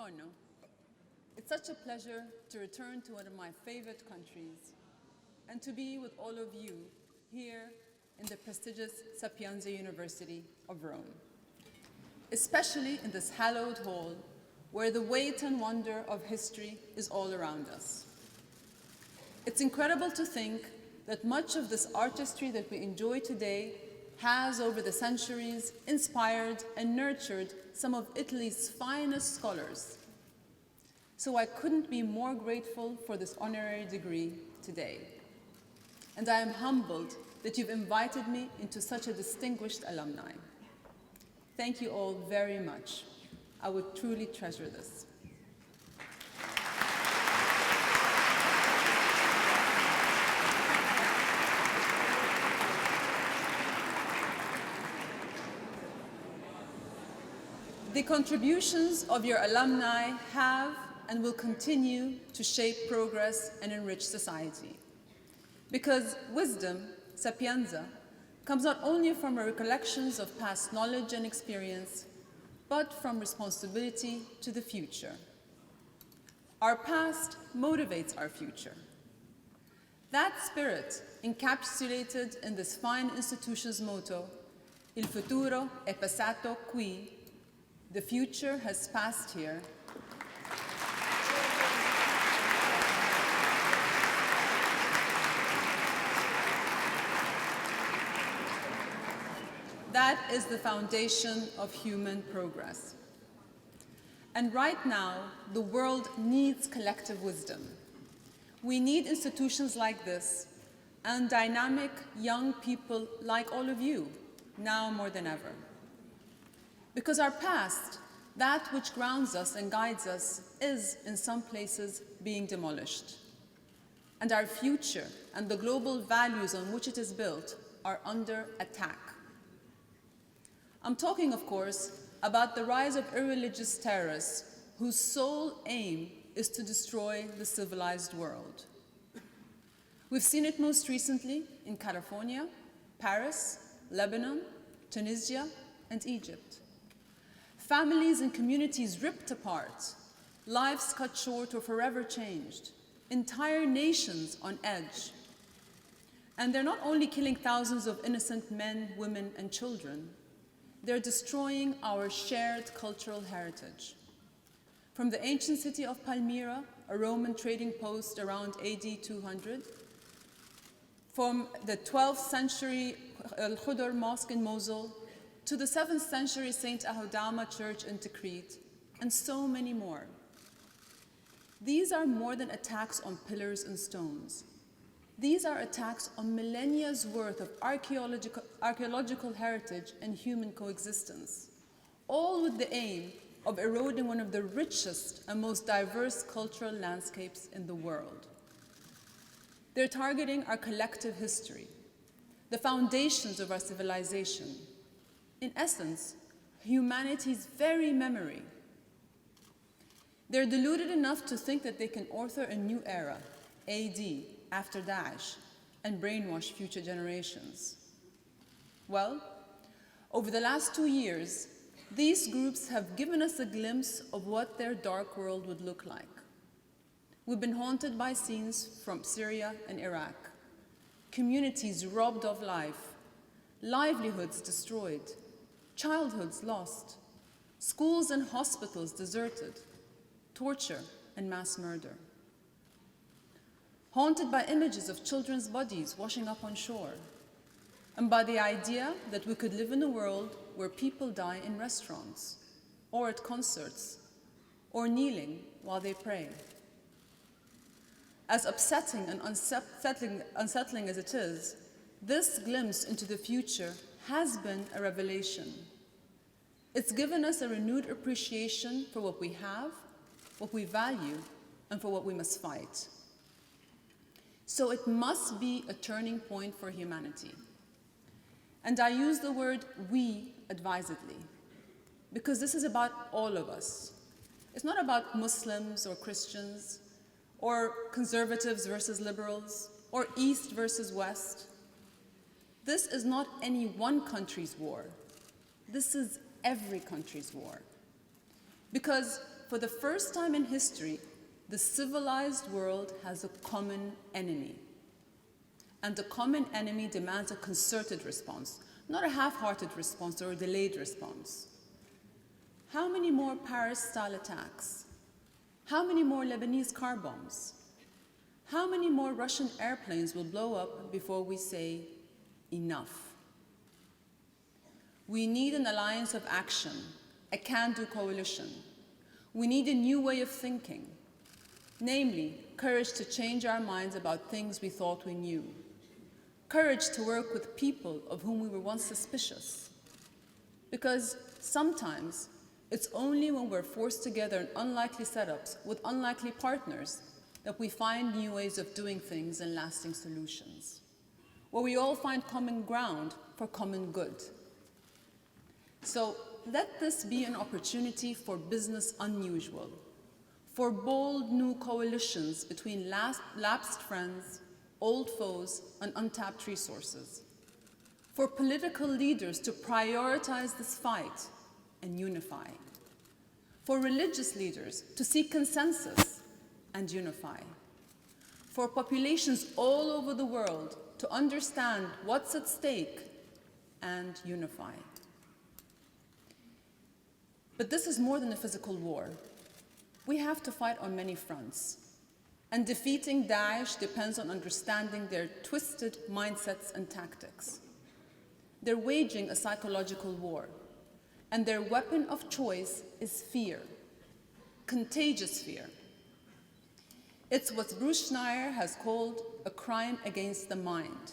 Buongiorno. It's such a pleasure to return to one of my favorite countries and to be with all of you here in the prestigious Sapienza University of Rome, especially in this hallowed hall where the weight and wonder of history is all around us. It's incredible to think that much of this artistry that we enjoy today has, over the centuries, inspired and nurtured some of Italy's finest scholars. So I couldn't be more grateful for this honorary degree today. And I am humbled that you've invited me into such a distinguished alumni. Thank you all very much. I would truly treasure this. The contributions of your alumni have and will continue to shape progress and enrich society. Because wisdom, sapienza, comes not only from our recollections of past knowledge and experience, but from responsibility to the future. Our past motivates our future. That spirit encapsulated in this fine institution's motto, Il futuro è passato qui, the future has passed here. That is the foundation of human progress. And right now, the world needs collective wisdom. We need institutions like this and dynamic young people like all of you, now more than ever. Because our past, that which grounds us and guides us, is in some places being demolished. And our future and the global values on which it is built are under attack. I'm talking, of course, about the rise of irreligious terrorists whose sole aim is to destroy the civilized world. We've seen it most recently in California, Paris, Lebanon, Tunisia, and Egypt. Families and communities ripped apart, lives cut short or forever changed, entire nations on edge. And they're not only killing thousands of innocent men, women, and children, they're destroying our shared cultural heritage. From the ancient city of Palmyra, a Roman trading post around AD 200, from the 12th century Al-Khudr Mosque in Mosul, to the 7th century St. Ahoudama Church in Tikrit, and so many more. These are more than attacks on pillars and stones. These are attacks on millennia's worth of archaeological heritage and human coexistence, all with the aim of eroding one of the richest and most diverse cultural landscapes in the world. They're targeting our collective history, the foundations of our civilization, in essence, humanity's very memory. They're deluded enough to think that they can author a new era, AD, after Daesh, and brainwash future generations. Well, over the last 2 years, these groups have given us a glimpse of what their dark world would look like. We've been haunted by scenes from Syria and Iraq, communities robbed of life, livelihoods destroyed, childhoods lost, schools and hospitals deserted, torture and mass murder. Haunted by images of children's bodies washing up on shore, and by the idea that we could live in a world where people die in restaurants, or at concerts, or kneeling while they pray. As upsetting and unsettling as it is, this glimpse into the future has been a revelation. It's given us a renewed appreciation for what we have, what we value, and for what we must fight. So it must be a turning point for humanity. And I use the word we advisedly, because this is about all of us. It's not about Muslims or Christians, or conservatives versus liberals, or East versus West. This is not any one country's war. This is every country's war. Because for the first time in history, the civilized world has a common enemy. And the common enemy demands a concerted response, not a half-hearted response or a delayed response. How many more Paris-style attacks? How many more Lebanese car bombs? How many more Russian airplanes will blow up before we say enough? We need an alliance of action, a can-do coalition. We need a new way of thinking, namely, courage to change our minds about things we thought we knew, courage to work with people of whom we were once suspicious. Because sometimes it's only when we're forced together in unlikely setups with unlikely partners that we find new ways of doing things and lasting solutions, where we all find common ground for common good. So let this be an opportunity for business unusual, for bold new coalitions between lapsed friends, old foes, and untapped resources, for political leaders to prioritize this fight and unify, for religious leaders to seek consensus and unify, for populations all over the world to understand what's at stake and unify. But this is more than a physical war. We have to fight on many fronts. And defeating Daesh depends on understanding their twisted mindsets and tactics. They're waging a psychological war, and their weapon of choice is fear, contagious fear. It's what Bruce Schneier has called a crime against the mind.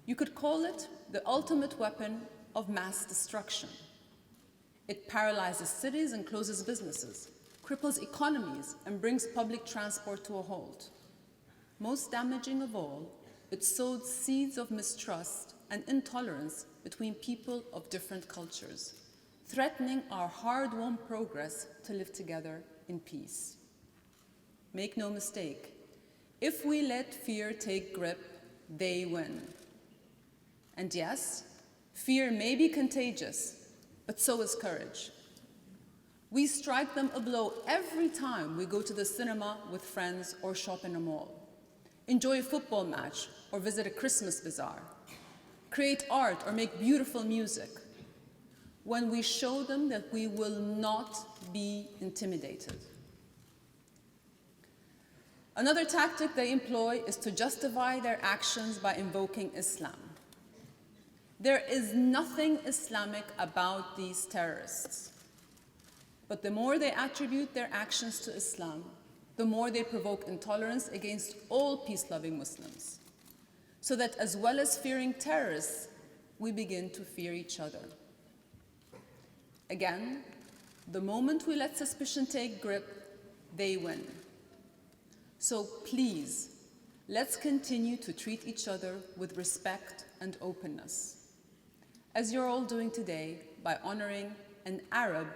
You could call it the ultimate weapon of mass destruction. It paralyzes cities and closes businesses, cripples economies, and brings public transport to a halt. Most damaging of all, it sowed seeds of mistrust and intolerance between people of different cultures, threatening our hard-won progress to live together in peace. Make no mistake, if we let fear take grip, they win. And yes, fear may be contagious, but so is courage. We strike them a blow every time we go to the cinema with friends or shop in a mall, enjoy a football match or visit a Christmas bazaar, create art or make beautiful music, when we show them that we will not be intimidated. Another tactic they employ is to justify their actions by invoking Islam. There is nothing Islamic about these terrorists. But the more they attribute their actions to Islam, the more they provoke intolerance against all peace-loving Muslims, so that as well as fearing terrorists, we begin to fear each other. Again, the moment we let suspicion take grip, they win. So please, let's continue to treat each other with respect and openness, as you're all doing today by honoring an Arab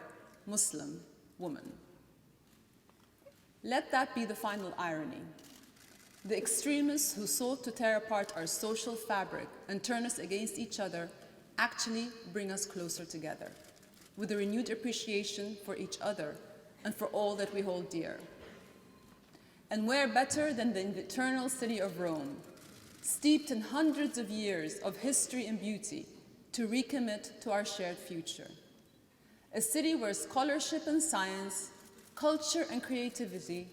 Muslim woman. Let that be the final irony. The extremists who sought to tear apart our social fabric and turn us against each other actually bring us closer together, with a renewed appreciation for each other and for all that we hold dear. And where better than the eternal city of Rome, steeped in hundreds of years of history and beauty, to recommit to our shared future. A city where scholarship and science, culture and creativity,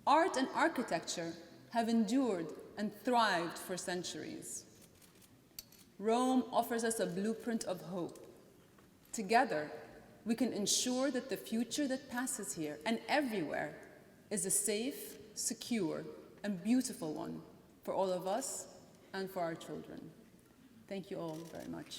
art and architecture have endured and thrived for centuries. Rome offers us a blueprint of hope. Together, we can ensure that the future that passes here and everywhere is a safe, secure, and beautiful one for all of us and for our children. Thank you all very much.